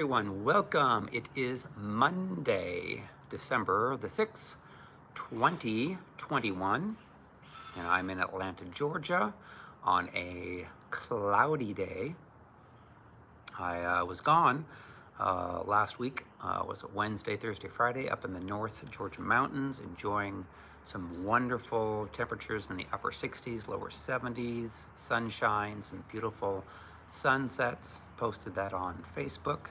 Everyone, welcome. It is Monday, December the 6th, 2021, and I'm in Atlanta, Georgia on a cloudy day. I was gone last week, was it Wednesday, Thursday, Friday, up in the North Georgia mountains, enjoying some wonderful temperatures in the upper 60s, lower 70s, sunshine, some beautiful sunsets. Posted that on Facebook.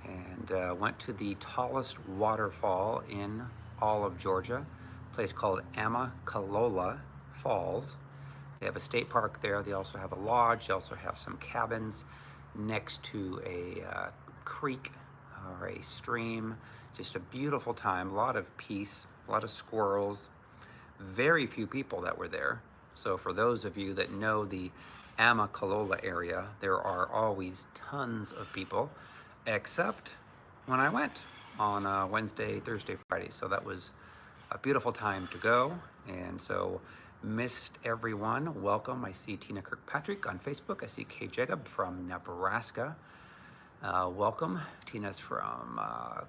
And went to the tallest waterfall in all of Georgia, a place called Amicalola Falls. They have a state park there. They also have a lodge. They also have some cabins next to a creek or a stream. Just a beautiful time, a lot of peace, a lot of squirrels, very few people that were there. So for those of you that know the Amicalola area, there are always tons of people, except when I went on Wednesday, Thursday, Friday. So that was a beautiful time to go. And so missed everyone. Welcome. I see Tina Kirkpatrick on Facebook. I see Kay Jacob from Nebraska. Welcome. Tina's from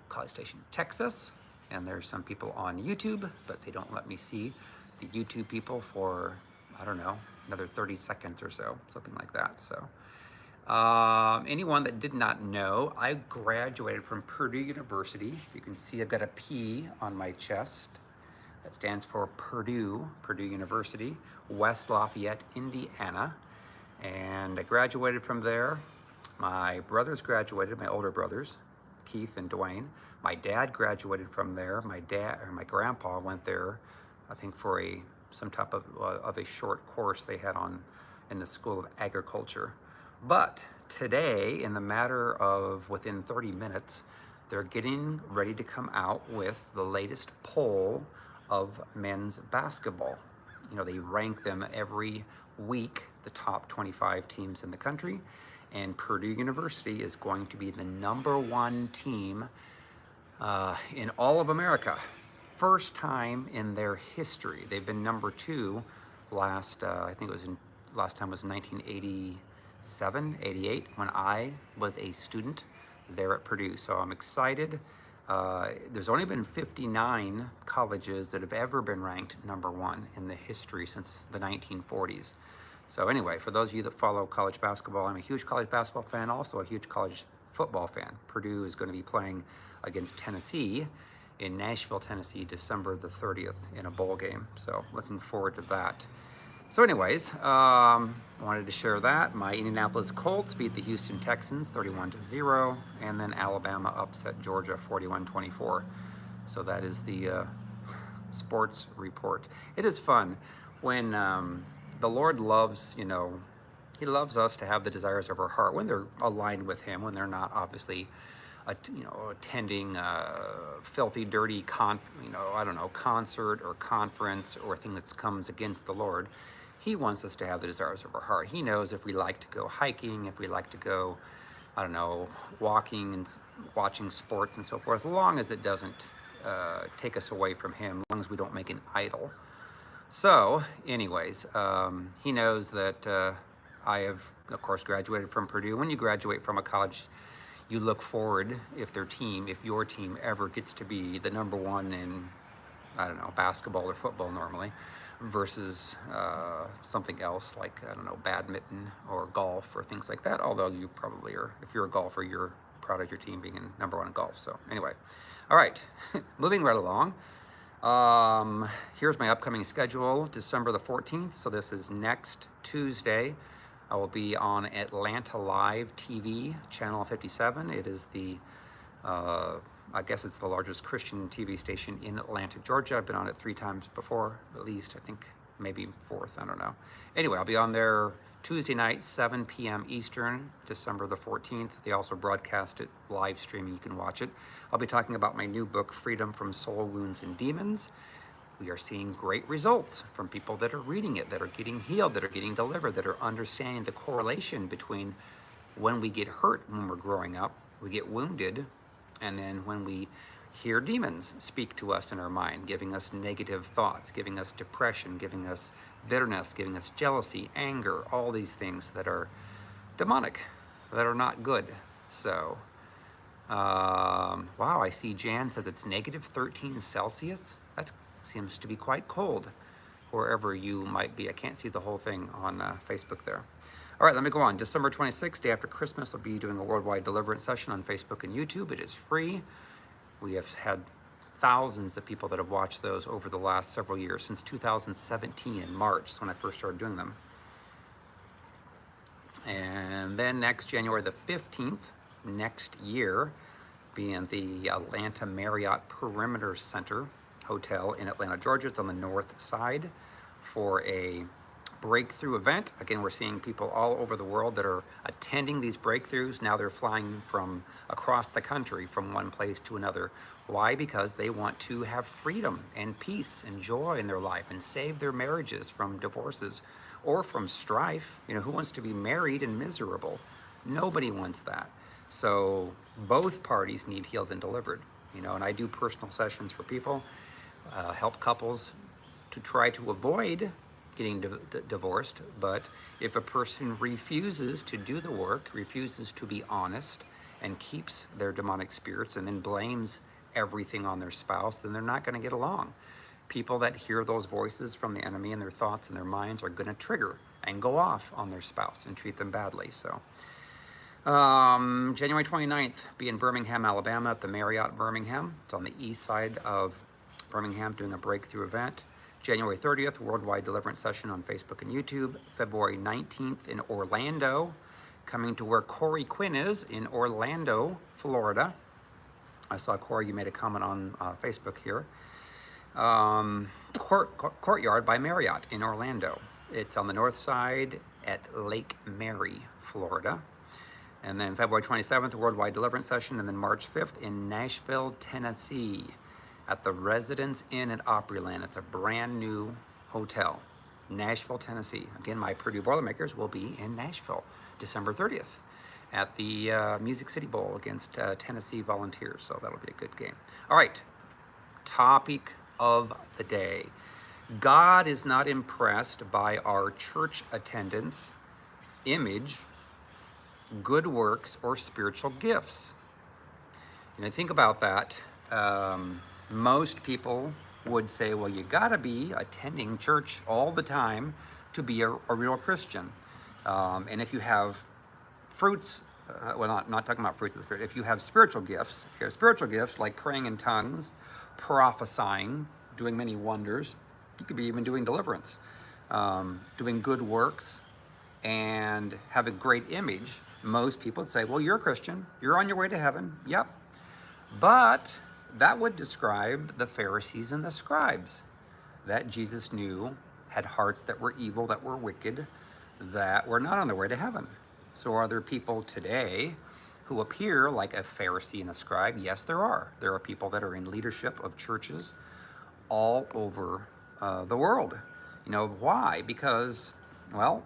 College Station, Texas. And there's some people on YouTube, but they don't let me see the YouTube people for, I don't know, another 30 seconds or so, something like that. So anyone that did not know, I graduated from Purdue University. You can see I've got a P on my chest. That stands for Purdue University, West Lafayette, Indiana. And I graduated from there. My brothers graduated, my older brothers, Keith and Dwayne. My dad graduated from there. My grandpa went there, I think for some type of a short course they had in the School of Agriculture. But today, in the matter of within 30 minutes, they're getting ready to come out with the latest poll of men's basketball. You know, they rank them every week, the top 25 teams in the country, and Purdue University is going to be the ast team in all of America. First time in their history. They've been number 2 last time was 1987, 88, when I was a student there at Purdue. So I'm excited. There's only been 59 colleges that have ever been ranked number 1 in the history since the 1940s. So anyway, for those of you that follow college basketball, I'm a huge college basketball fan, also a huge college football fan. Purdue is going to be playing against Tennessee in Nashville, Tennessee, December the 30th in a bowl game. So looking forward to that. So anyways, wanted to share that. My Indianapolis Colts beat the Houston Texans 31-0, and then Alabama upset Georgia 41-24. So that is the sports report. It is fun when the Lord loves, He loves us to have the desires of our heart when they're aligned with Him, when they're not obviously attending a filthy, dirty concert or conference or thing that comes against the Lord. He wants us to have the desires of our heart. He knows if we like to go hiking, if we like to go, walking and watching sports and so forth, as long as it doesn't take us away from Him, as long as we don't make an idol. So, anyways, He knows that I have, of course, graduated from Purdue. When you graduate from a college, you look forward if your team ever gets to be the number 1 in, basketball or football normally, versus something else like, badminton or golf or things like that. Although you probably are, if you're a golfer, you're proud of your team being in number 1 in golf. So anyway, all right, moving right along. Here's my upcoming schedule, December the 14th. So this is next Tuesday. I will be on Atlanta Live TV, channel 57. It is I guess it's the largest Christian TV station in Atlanta, Georgia. I've been on it 3 times before, at least. I think maybe 4th, I don't know. Anyway, I'll be on there Tuesday night, 7 p.m. Eastern, December the 14th. They also broadcast it live streaming. You can watch it. I'll be talking about my new book, Freedom from Soul Wounds and Demons. We are seeing great results from people that are reading it, that are getting healed, that are getting delivered, that are understanding the correlation between when we get hurt when we're growing up, we get wounded, and then when we hear demons speak to us in our mind, giving us negative thoughts, giving us depression, giving us bitterness, giving us jealousy, anger, all these things that are demonic, that are not good. So Wow, I see Jan says it's negative 13 Celsius. That seems to be quite cold wherever you might be. I can't see the whole thing on Facebook there. All right, let me go on. December 26th, day after Christmas, I'll be doing a worldwide deliverance session on Facebook and YouTube. It is free. We have had thousands of people that have watched those over the last several years, since 2017 in March, when I first started doing them. And then next January the 15th, next year, being the Atlanta Marriott Perimeter Center Hotel in Atlanta, Georgia. It's on the north side for a breakthrough event. Again, we're seeing people all over the world that are attending these breakthroughs. Now they're flying from across the country from one place to another. Why? Because they want to have freedom and peace and joy in their life and save their marriages from divorces or from strife. You know, who wants to be married and miserable? Nobody wants that. So both parties need healed and delivered. You know, and I do personal sessions for people, help couples to try to avoid getting divorced. But if a person refuses to do the work, refuses to be honest, and keeps their demonic spirits and then blames everything on their spouse, then they're not going to get along. People that hear those voices from the enemy and their thoughts and their minds are going to trigger and go off on their spouse and treat them badly. So January 29th, be in Birmingham, Alabama at the Marriott Birmingham. It's on the east side of Birmingham, doing a breakthrough event. January 30th, worldwide deliverance session on Facebook and YouTube. February 19th in Orlando, coming to where Corey Quinn is in Orlando, Florida. I saw Corey, you made a comment on Facebook here. Courtyard by Marriott in Orlando. It's on the north side at Lake Mary, Florida. And then February 27th, worldwide deliverance session. And then March 5th in Nashville, Tennessee at the Residence Inn at Opryland. It's a brand new hotel, Nashville, Tennessee. Again, my Purdue Boilermakers will be in Nashville, December 30th at the Music City Bowl against Tennessee Volunteers. So that'll be a good game. All right, topic of the day. God is not impressed by our church attendance, image, good works, or spiritual gifts. And I think about that. Most people would say, well, you gotta be attending church all the time to be a real Christian. And if you have fruits, well, not talking about fruits of the Spirit, if you have spiritual gifts, like praying in tongues, prophesying, doing many wonders, you could be even doing deliverance, doing good works, and have a great image. Most people would say, well, you're a Christian, you're on your way to heaven, yep. But that would describe the Pharisees and the scribes that Jesus knew had hearts that were evil, that were wicked, that were not on their way to heaven. So are there people today who appear like a Pharisee and a scribe? Yes, there are. There are people that are in leadership of churches all over the world. You know, why? Because, well,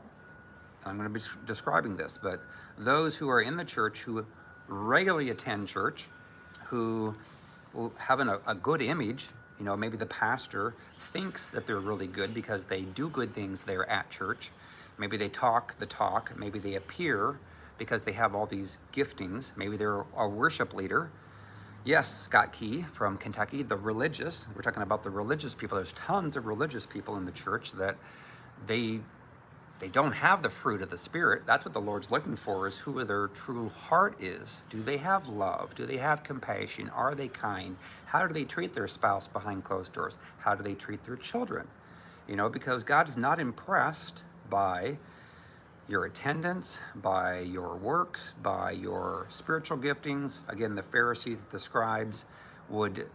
I'm going to be describing this, but those who are in the church, who regularly attend church, who have a good image, you know, maybe the pastor thinks that they're really good because they do good things there at church. Maybe they talk the talk, maybe they appear because they have all these giftings. Maybe they're a worship leader. Yes, Scott Key from Kentucky, the religious. We're talking about the religious people. There's tons of religious people in the church that they don't have the fruit of the Spirit. That's what the Lord's looking for, is who their true heart is. Do they have love? Do they have compassion? Are they kind? How do they treat their spouse behind closed doors? How do they treat their children? You know, because God is not impressed by your attendance, by your works, by your spiritual giftings. Again, the Pharisees, the scribes would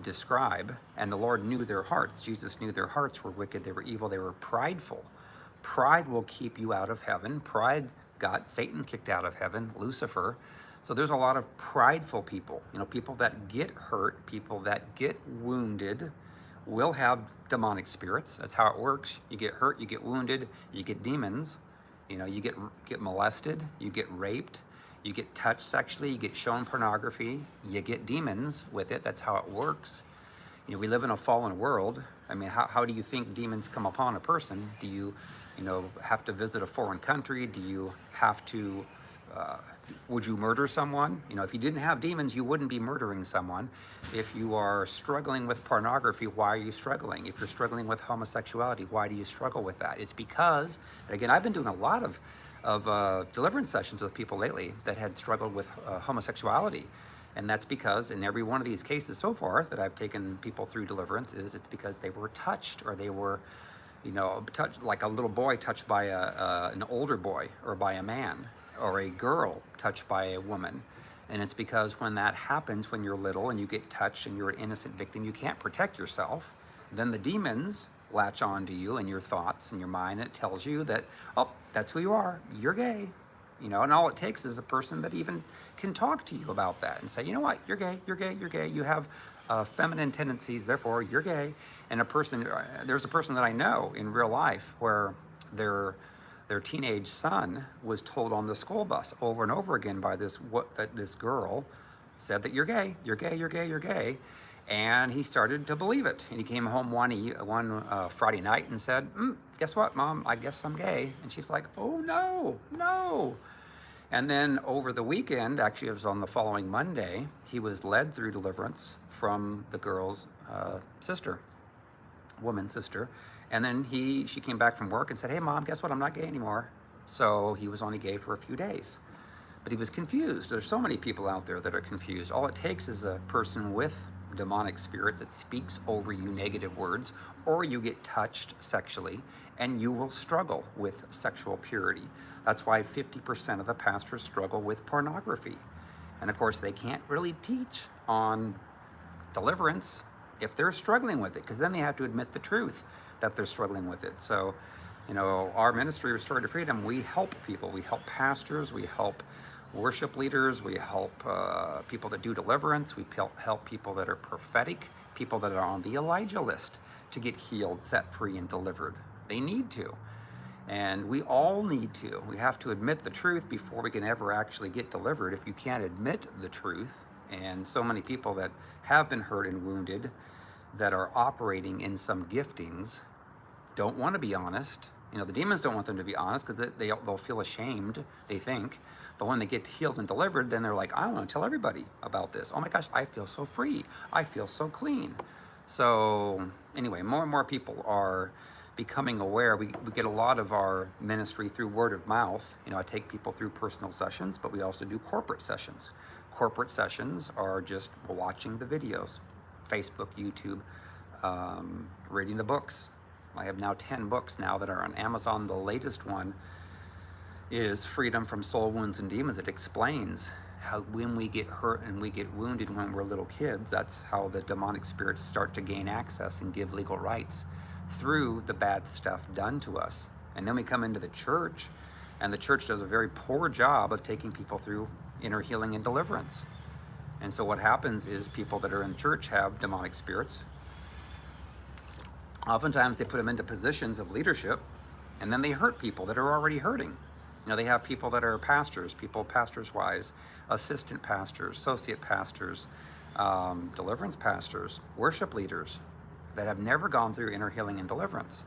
describe, and the Lord knew their hearts. Jesus knew their hearts were wicked, they were evil, they were prideful. Pride will keep you out of heaven. Pride got Satan kicked out of heaven, Lucifer. So there's a lot of prideful people, you know, people that get hurt, people that get wounded will have demonic spirits. That's how it works. You get hurt, you get wounded, you get demons. You know, you get molested, you get raped, you get touched sexually, you get shown pornography, you get demons with it. That's how it works. You know, we live in a fallen world. I mean, how do you think demons come upon a person? Do you have to visit a foreign country? Do you have to Would you murder someone? You know, if you didn't have demons, you wouldn't be murdering someone. If you are struggling with pornography, why are you struggling? If you're struggling with homosexuality, why do you struggle with that? It's because, and again, I've been doing a lot of deliverance sessions with people lately that had struggled with homosexuality. And that's because in every one of these cases so far that I've taken people through deliverance it's because they were touched, or they were, you know, touched, like a little boy touched by an older boy, or by a man, or a girl touched by a woman. And it's because when that happens, when you're little and you get touched and you're an innocent victim, you can't protect yourself. Then the demons latch on to you and your thoughts and your mind. And it tells you that, oh, that's who you are. You're gay. You know, and all it takes is a person that even can talk to you about that and say, you know what, you're gay, you're gay, you're gay. You have feminine tendencies, therefore you're gay. And there's a person that I know in real life where their teenage son was told on the school bus over and over again by this girl said that you're gay, you're gay, you're gay, you're gay. And he started to believe it. And he came home one Friday night and said, guess what, Mom? I guess I'm gay. And she's like, oh, no, no. And then over the weekend, actually it was on the following Monday, he was led through deliverance from the girl's woman's sister. And then she came back from work and said, hey, Mom, guess what? I'm not gay anymore. So he was only gay for a few days. But he was confused. There's so many people out there that are confused. All it takes is a person with demonic spirits that speaks over you negative words, or you get touched sexually and you will struggle with sexual purity. That's why 50% of the pastors struggle with pornography. And of course, they can't really teach on deliverance if they're struggling with it, because then they have to admit the truth that they're struggling with it. So, you know, our ministry, Restored to Freedom, we help people. We help pastors, we help worship leaders, we help people that do deliverance, we help people that are prophetic, people that are on the Elijah list to get healed, set free, and delivered. They need to. And we all need to. We have to admit the truth before we can ever actually get delivered. If you can't admit the truth, and so many people that have been hurt and wounded that are operating in some giftings don't want to be honest. You know, the demons don't want them to be honest because they'll feel ashamed, they think. But when they get healed and delivered, then they're like, I want to tell everybody about this. Oh my gosh, I feel so free. I feel so clean. So anyway, more and more people are becoming aware. We get a lot of our ministry through word of mouth. You know, I take people through personal sessions, but we also do corporate sessions. Corporate sessions are just watching the videos, Facebook, YouTube, reading the books. I have now 10 books now that are on Amazon. The latest one is Freedom from Soul Wounds and Demons. It explains how when we get hurt and we get wounded when we're little kids, that's how the demonic spirits start to gain access and give legal rights through the bad stuff done to us. And then we come into the church, and the church does a very poor job of taking people through inner healing and deliverance. And so what happens is people that are in church have demonic spirits. Oftentimes they put them into positions of leadership, and then they hurt people that are already hurting. You know, they have people that are pastors, pastors' wives, assistant pastors, associate pastors, deliverance pastors, worship leaders that have never gone through inner healing and deliverance.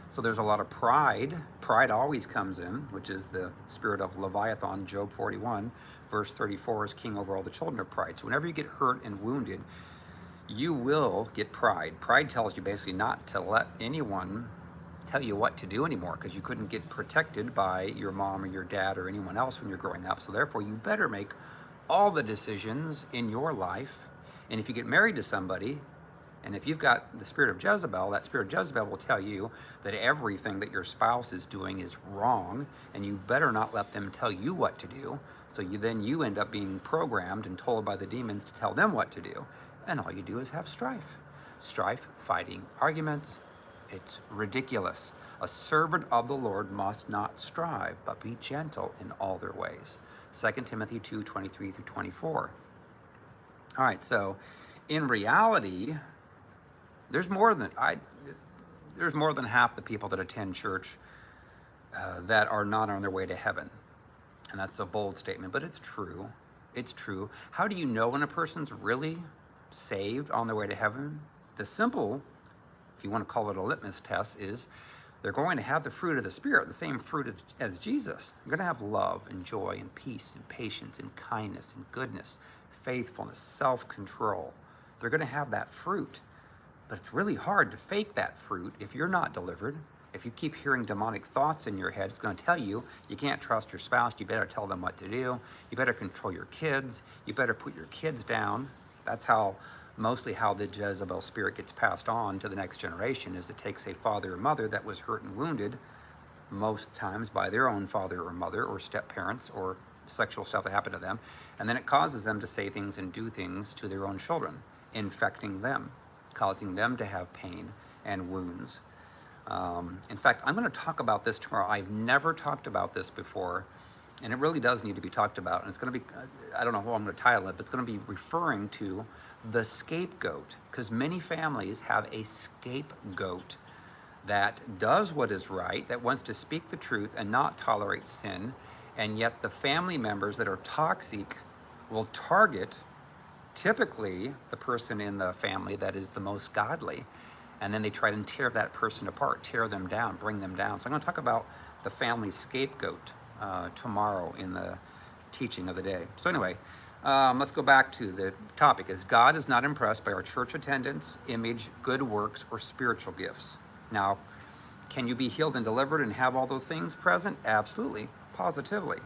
So there's a lot of pride. Pride always comes in, which is the spirit of Leviathan. Job 41, verse 34 is king over all the children of pride. So whenever you get hurt and wounded, you will get pride. Pride tells you basically not to let anyone tell you what to do anymore, because you couldn't get protected by your mom or your dad or anyone else when you're growing up. So therefore, you better make all the decisions in your life. And if you get married to somebody, and if you've got the spirit of Jezebel, that spirit of Jezebel will tell you that everything that your spouse is doing is wrong, and you better not let them tell you what to do. So you end up being programmed and told by the demons to tell them what to do. And all you do is have strife. Strife, fighting, arguments. It's ridiculous. A servant of the Lord must not strive, but be gentle in all their ways. 2 Timothy 2, 23 through 24. All right, so in reality, there's more than half the people that attend church that are not on their way to heaven. And that's a bold statement, but it's true. It's true. How do you know when a person's really saved, on their way to heaven? The simple, if you want to call it a litmus test, is They're going to have the fruit of the Spirit, the same fruit as Jesus. They're going to have love and joy and peace and patience and kindness and goodness, faithfulness, self-control. They're going to have that fruit. But it's really hard to fake that fruit if you're not delivered. If you keep hearing demonic thoughts in your head, it's going to tell you you can't trust your spouse. You better tell them what to do. You better control your kids. You better put your kids down. That's mostly how the Jezebel spirit gets passed on to the next generation, is it takes a father or mother that was hurt and wounded most times by their own father or mother or step parents or sexual stuff that happened to them, and then it causes them to say things and do things to their own children, infecting them, causing them to have pain and wounds. In fact, I'm going to talk about this tomorrow. I've never talked about this before, and it really does need to be talked about. And it's going to be, I don't know how I'm going to title it, but it's going to be referring to the scapegoat, because many families have a scapegoat that does what is right, that wants to speak the truth and not tolerate sin, and yet the family members that are toxic will target typically the person in the family that is the most godly. And then they try to tear that person apart, tear them down, bring them down. So I'm going to talk about the family scapegoat tomorrow in the teaching of the day. So anyway, let's go back to the topic. Is God is not impressed by our church attendance, image, good works, or spiritual gifts. Now, can you be healed and delivered and have all those things present? Absolutely, positively.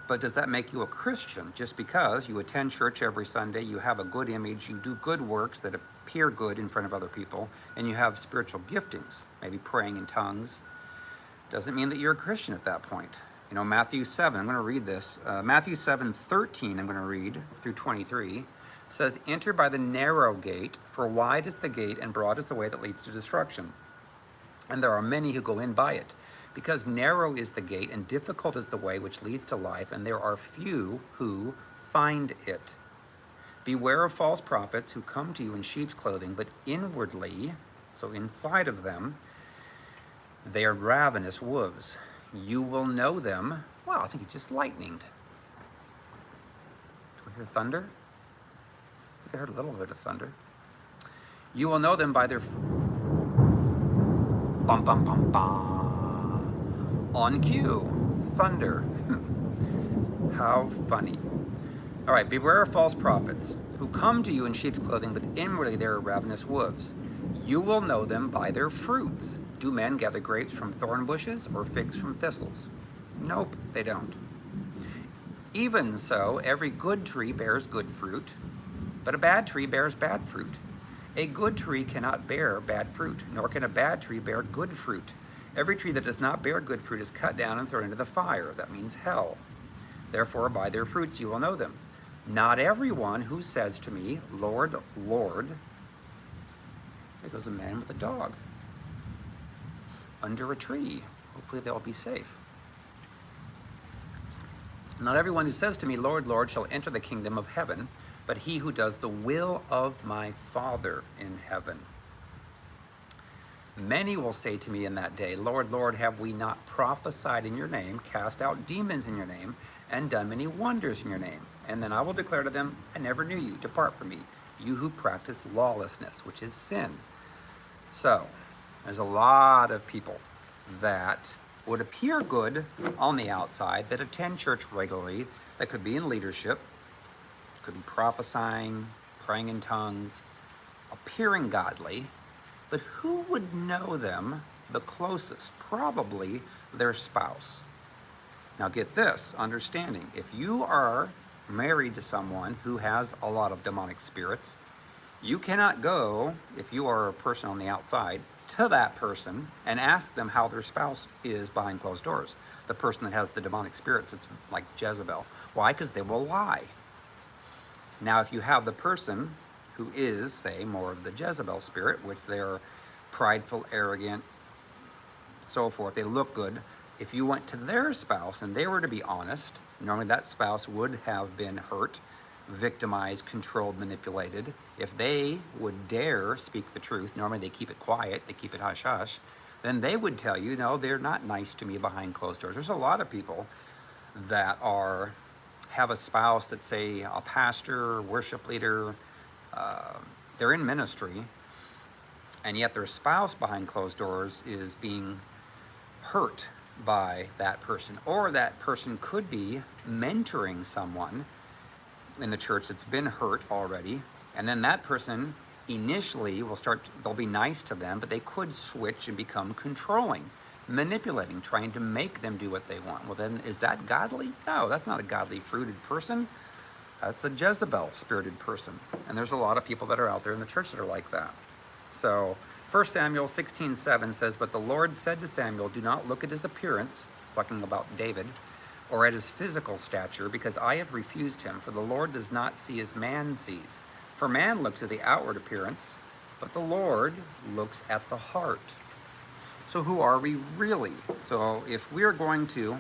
But does that make you a Christian? Just because you attend church every Sunday, you have a good image, you do good works that appear good in front of other people, and you have spiritual giftings, maybe praying in tongues, doesn't mean that you're a Christian at that point. You know, Matthew 7, I'm going to read this. Matthew 7:13, I'm going to read through 23, says, "Enter by the narrow gate, for wide is the gate and broad is the way that leads to destruction. And there are many who go in by it. Because narrow is the gate and difficult is the way which leads to life, and there are few who find it. Beware of false prophets who come to you in sheep's clothing, but inwardly," so inside of them, "they are ravenous wolves. You will know them." Wow, I think it's just lightning. Do we hear thunder? I think I heard a little bit of thunder. "You will know them by their..." Bum, bum, bum, bum. On cue, thunder. How funny. All right, beware of false prophets who come to you in sheep's clothing, but inwardly they are ravenous wolves. You will know them by their fruits. Do men gather grapes from thorn bushes or figs from thistles? Nope, they don't. Even so, every good tree bears good fruit, but a bad tree bears bad fruit. A good tree cannot bear bad fruit, nor can a bad tree bear good fruit. Every tree that does not bear good fruit is cut down and thrown into the fire. That means hell. Therefore, by their fruits you will know them. Not everyone who says to me, 'Lord, Lord,'" there goes a man with a dog, "under a tree." Hopefully they'll be safe. "Not everyone who says to me, 'Lord, Lord,' shall enter the kingdom of heaven, but he who does the will of my Father in heaven. Many will say to me in that day, 'Lord, Lord, have we not prophesied in your name, cast out demons in your name, and done many wonders in your name?' And then I will declare to them, 'I never knew you. Depart from me, you who practice lawlessness,'" which is sin. So, there's a lot of people that would appear good on the outside, that attend church regularly, that could be in leadership, could be prophesying, praying in tongues, appearing godly, but who would know them the closest? Probably their spouse. Now get this understanding. If you are married to someone who has a lot of demonic spirits, you cannot go, if you are a person on the outside, to that person and ask them how their spouse is behind closed doors. The person that has the demonic spirits, it's like Jezebel. Why? Because they will lie. Now, if you have the person who is, say, more of the Jezebel spirit, which they are prideful, arrogant, so forth, they look good. If you went to their spouse and they were to be honest, normally that spouse would have been hurt, victimized, controlled, manipulated. If they would dare speak the truth, normally they keep it quiet, they keep it hush-hush, then they would tell you, no, they're not nice to me behind closed doors. There's a lot of people that have a spouse that's, say, a pastor, worship leader, they're in ministry, and yet their spouse behind closed doors is being hurt by that person, or that person could be mentoring someone in the church that's been hurt already, and then that person initially they'll be nice to them, but they could switch and become controlling, manipulating, trying to make them do what they want. Well, then is that godly? No, that's not a godly fruited person. That's a Jezebel spirited person. And there's a lot of people that are out there in the church that are like that. So 1 Samuel 16:7 says, "But the Lord said to Samuel, do not look at his appearance," talking about David, "or at his physical stature, because I have refused him. For the Lord does not see as man sees. For man looks at the outward appearance, but the Lord looks at the heart." So who are we really? So if we're going to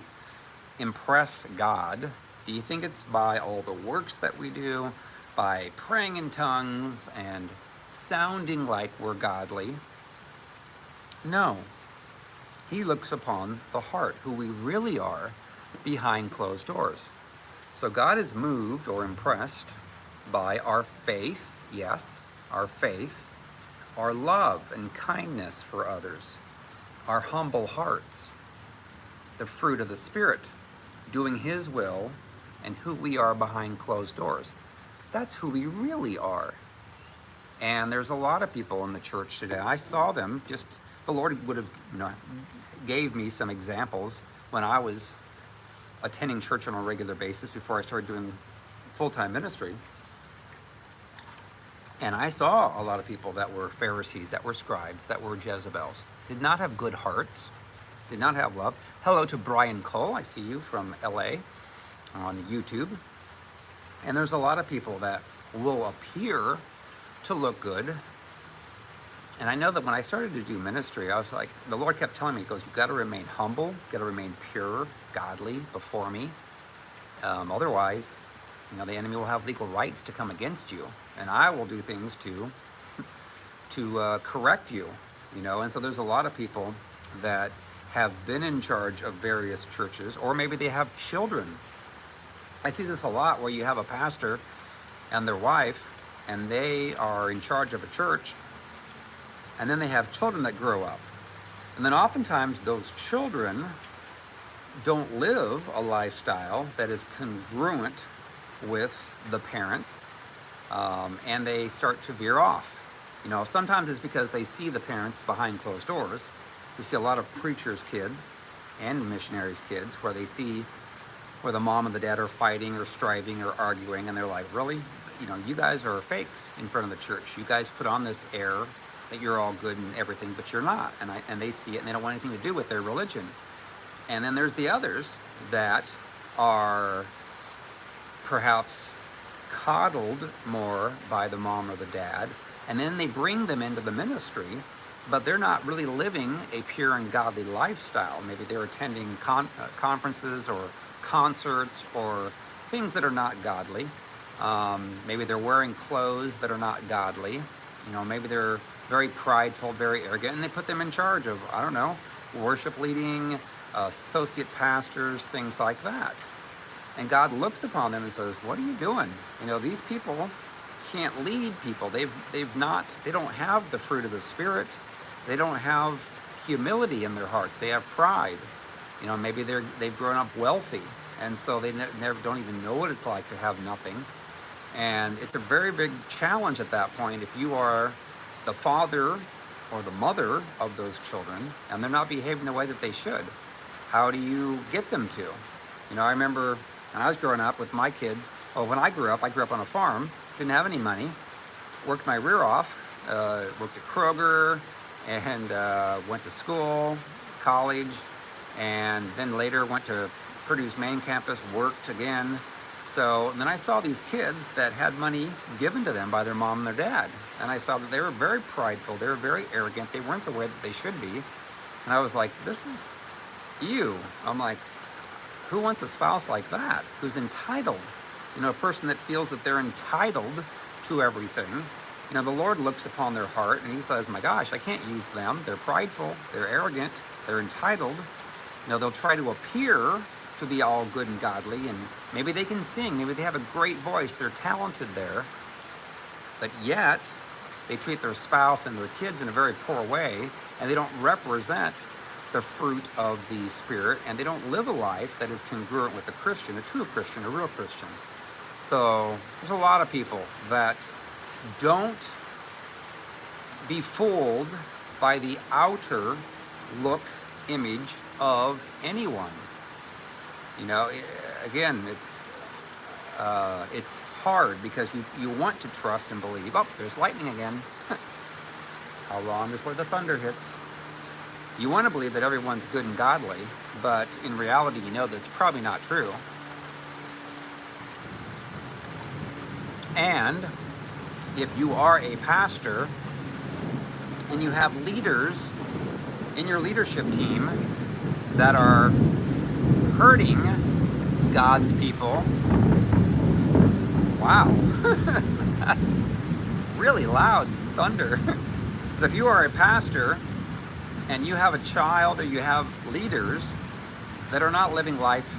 impress God, do you think it's by all the works that we do, by praying in tongues and sounding like we're godly? No. He looks upon the heart, who we really are behind closed doors. So God is moved or impressed by our faith, yes, our faith, our love and kindness for others, our humble hearts, the fruit of the Spirit, doing His will, and who we are behind closed doors. That's who we really are. And there's a lot of people in the church today. I saw them, the Lord would have, gave me some examples when I was attending church on a regular basis before I started doing full-time ministry. And I saw a lot of people that were Pharisees, that were scribes, that were Jezebels, did not have good hearts, did not have love. Hello to Brian Cole, I see you from LA on YouTube. And there's a lot of people that will appear to look good. And I know that when I started to do ministry, I was like, the Lord kept telling me, He goes, you've got to remain humble, you've got to remain pure, godly before me. Otherwise, the enemy will have legal rights to come against you, and I will do things to correct you, And so there's a lot of people that have been in charge of various churches, or maybe they have children. I see this a lot where you have a pastor and their wife, and they are in charge of a church, and then they have children that grow up. And then oftentimes those children don't live a lifestyle that is congruent with the parents, and they start to veer off. Sometimes it's because they see the parents behind closed doors. We see a lot of preachers' kids and missionaries' kids where they see where the mom and the dad are fighting or striving or arguing, and they're like, really? You guys are fakes in front of the church. You guys put on this air that you're all good and everything, but you're not. And they see it, and they don't want anything to do with their religion. And then there's the others that are perhaps coddled more by the mom or the dad, and then they bring them into the ministry, but they're not really living a pure and godly lifestyle. Maybe they're attending conferences or concerts or things that are not godly. Maybe they're wearing clothes that are not godly. Maybe they're very prideful, very arrogant, and they put them in charge of, worship leading, associate pastors, things like that. And God looks upon them and says, what are you doing? These people can't lead people. They don't have the fruit of the Spirit. They don't have humility in their hearts. They have pride. Maybe they've grown up wealthy, and so they never don't even know what it's like to have nothing. And it's a very big challenge at that point if you are the father or the mother of those children and they're not behaving the way that they should. How do you get them to? I remember when I was growing up with my kids, when I grew up on a farm, didn't have any money, worked my rear off, worked at Kroger, and went to school, college, and then later went to Purdue's main campus, worked again. So then I saw these kids that had money given to them by their mom and their dad. And I saw that they were very prideful, they were very arrogant, they weren't the way that they should be. And I was like, this is you. I'm like, who wants a spouse like that, who's entitled? A person that feels that they're entitled to everything. The Lord looks upon their heart and He says, my gosh, I can't use them. They're prideful, they're arrogant, they're entitled. They'll try to appear to be all good and godly, and maybe they can sing, maybe they have a great voice, they're talented there, but yet they treat their spouse and their kids in a very poor way, and they don't represent the fruit of the Spirit, and they don't live a life that is congruent with a Christian, a true Christian, a real Christian. So there's a lot of people that don't be fooled by the outer look, image of anyone. You know, again, it's hard because you want to trust and believe. Oh, there's lightning again. How long before the thunder hits? You want to believe that everyone's good and godly, but in reality, you know that it's probably not true. And if you are a pastor and you have leaders in your leadership team that are hurting God's people, wow, that's really loud thunder. But if you are a pastor and you have a child or you have leaders that are not living lifestyles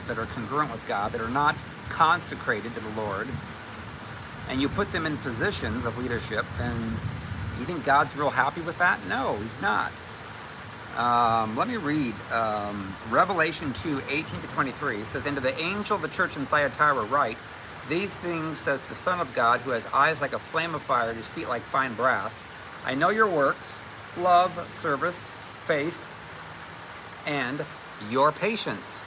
that are congruent with God, that are not consecrated to the Lord, and you put them in positions of leadership, then you think God's real happy with that? No, He's not. Let me read Revelation 2:18-23. It says, "And to the angel of the church in Thyatira write, these things says the Son of God, who has eyes like a flame of fire and his feet like fine brass. I know your works, love, service, faith, and your patience.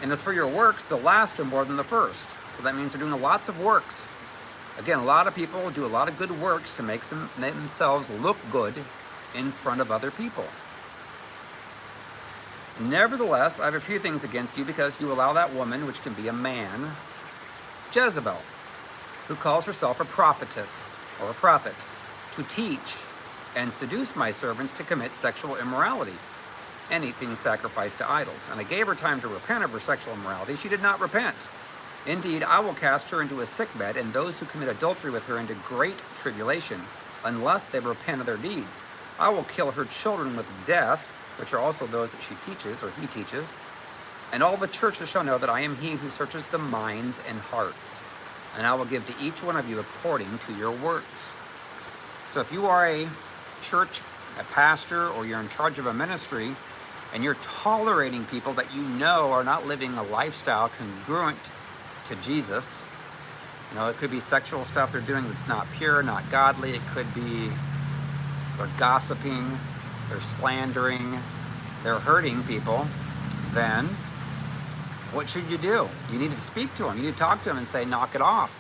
And as for your works, the last are more than the first." So that means they're doing lots of works. Again, a lot of people do a lot of good works to make themselves look good in front of other people. "Nevertheless, I have a few things against you, because you allow that woman, which can be a man, Jezebel, who calls herself a prophetess or a prophet, to teach and seduce my servants to commit sexual immorality, anything sacrificed to idols. And I gave her time to repent of her sexual immorality. She did not repent. Indeed, I will cast her into a sickbed, and those who commit adultery with her into great tribulation, unless they repent of their deeds. I will kill her children with death," which are also those that she teaches, or he teaches, "and all the churches shall know that I am he who searches the minds and hearts. And I will give to each one of you according to your works." So if you are a church, a pastor, or you're in charge of a ministry, and you're tolerating people that you know are not living a lifestyle congruent to Jesus, you know, it could be sexual stuff they're doing that's not pure, not godly. It could be they're gossiping, they're slandering, they're hurting people. Then what should you do? You need to speak to them. You need to talk to them and say, knock it off.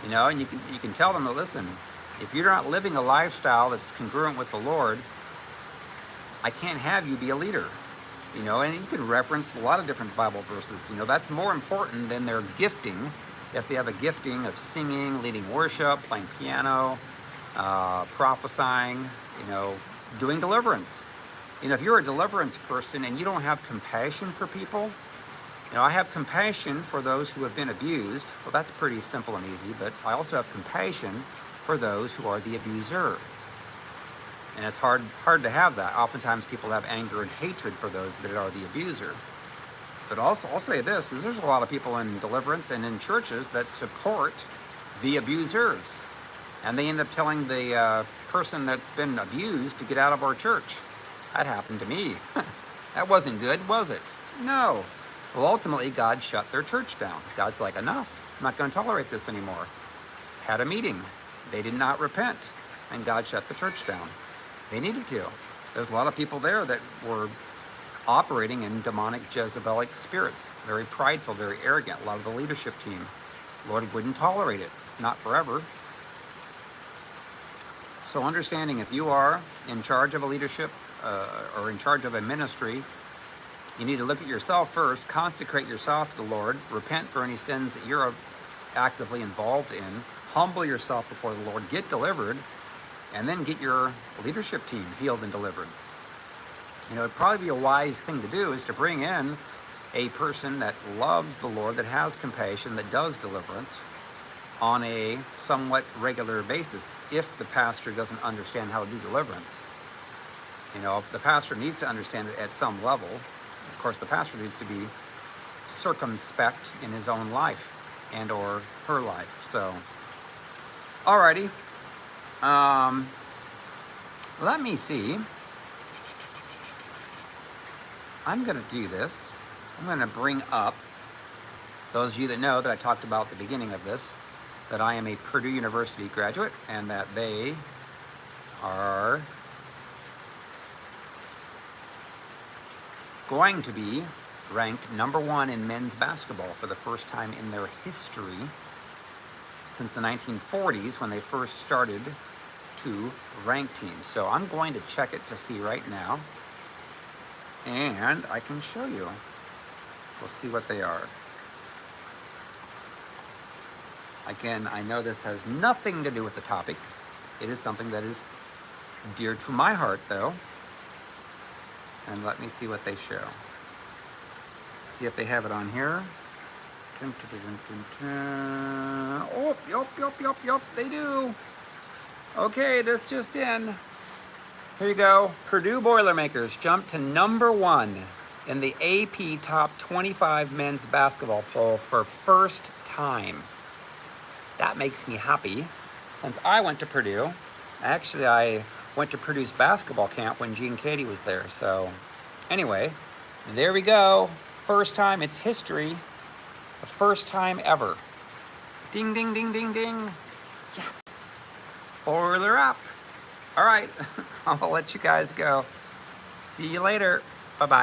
You know, and you can tell them that, listen, if you're not living a lifestyle that's congruent with the Lord, I can't have you be a leader. You know, and you can reference a lot of different Bible verses. You know, that's more important than their gifting. If they have a gifting of singing, leading worship, playing piano, prophesying, you know, doing deliverance. You know, if you're a deliverance person and you don't have compassion for people, you know, I have compassion for those who have been abused. Well, that's pretty simple and easy, but I also have compassion for those who are the abuser. And it's hard to have that. Oftentimes people have anger and hatred for those that are the abuser. But also, I'll say this, is there's a lot of people in deliverance and in churches that support the abusers. And they end up telling the person that's been abused to get out of our church. That happened to me. That wasn't good, was it? No. Well, ultimately, God shut their church down. God's like, enough. I'm not going to tolerate this anymore. Had a meeting. They did not repent. And God shut the church down. They needed to. There's a lot of people there that were operating in demonic Jezebelic spirits. Very prideful, very arrogant. A lot of the leadership team. Lord wouldn't tolerate it. Not forever. So understanding, if you are in charge of a leadership or in charge of a ministry, you need to look at yourself first, consecrate yourself to the Lord, repent for any sins that you're actively involved in, humble yourself before the Lord, get delivered, and then get your leadership team healed and delivered. You know, it'd probably be a wise thing to do is to bring in a person that loves the Lord, that has compassion, that does deliverance on a somewhat regular basis, if the pastor doesn't understand how to do deliverance. You know, the pastor needs to understand it at some level. Of course, the pastor needs to be circumspect in his own life and or her life. So Alrighty. Let me see. I'm going to do this. I'm going to bring up those of you that know that I talked about at the beginning of this, that I am a Purdue University graduate and that they are going to be ranked #1 in men's basketball for the first time in their history since the 1940s when they first started to rank teams. So I'm going to check it to see right now, and I can show you. We'll see what they are. Again, I know this has nothing to do with the topic. It is something that is dear to my heart, though. And let me see what they show. See if they have it on here. Oh, yup, they do. Okay, this just in. Here you go. Purdue Boilermakers jumped to #1 in the AP Top 25 men's basketball poll for first time. That makes me happy. Since I went to Purdue, actually I went to Purdue's basketball camp when Gene Katie was there. So anyway, there we go. First time, it's history. The first time ever. Ding, ding, ding, ding, ding. Yes. Boiler up. All right, I'll let you guys go. See you later.